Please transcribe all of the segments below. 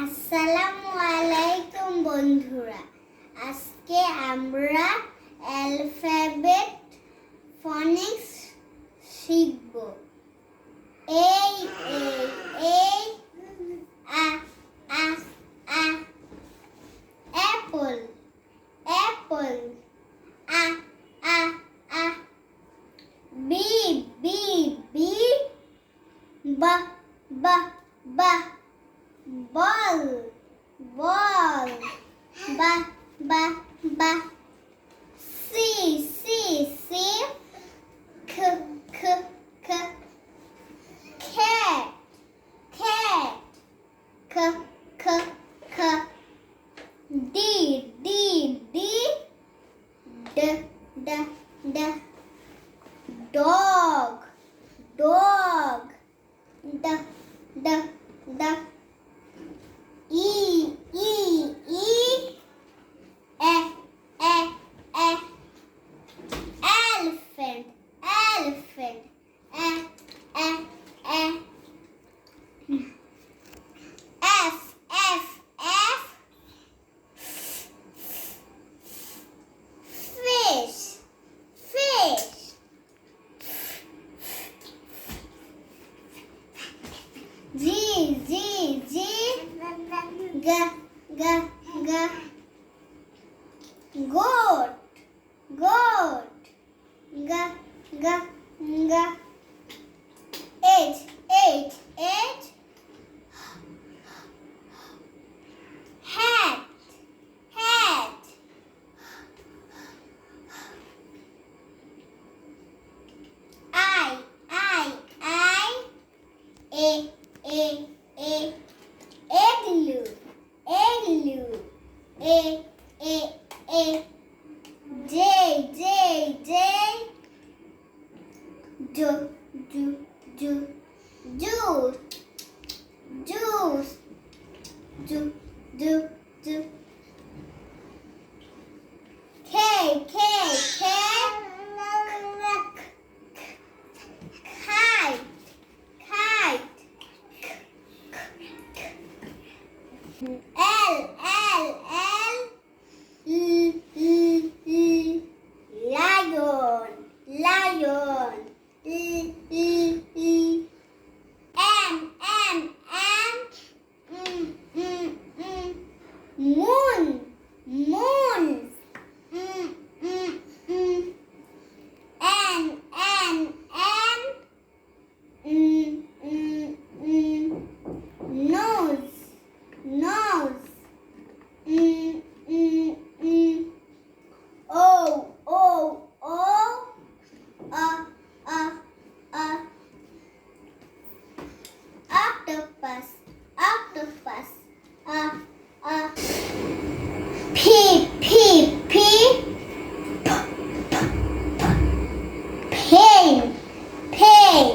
আসসালামু আলাইকুম বন্ধুরা, আজকে আমরা অ্যালফাবেট ফনিক্স শিখব। এই আ আ আ অ্যাপল অ্যাপল আ আ আ বি বি বি বা বা বা ball ball ba ba ba c c c k k k cat cat k k k d d d d d d dog dog d d d E E E E elephant elephant E F F F fish fish G G G G G G goat goat G G G H H H hat hat I A igloo igloo A J J J Ju ju ju juice juice ju ju ju K K K kite kite L L L lion lion M moon moon nose nose O octopus octopus P P P pain pain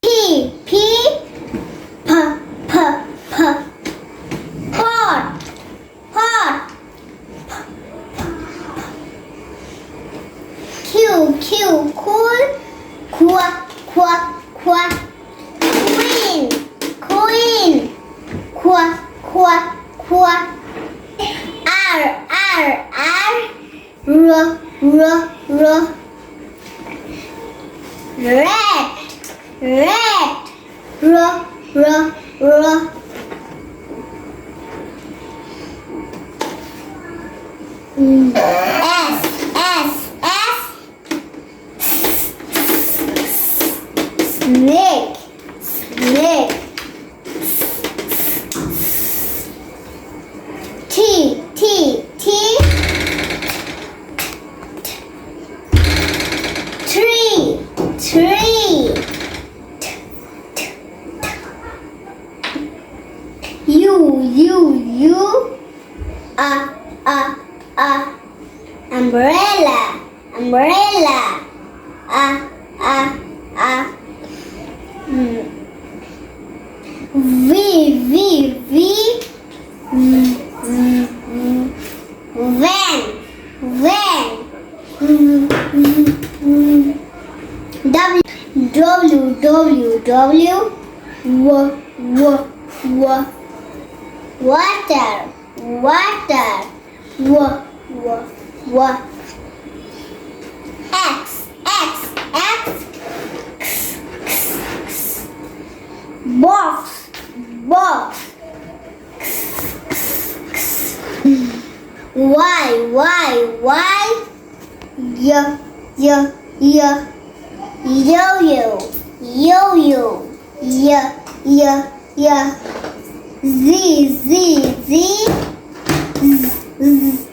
P P P P P pot pot Q Q cool qua qua qua queen queen qua qua qua R R R r r r rat rat r r r S S S snake snake T T T tree tree U umbrella umbrella V van van W Water, water. X, X, X. Box, box. Y, Y. Yo. Yo-yo, yo-yo. Z.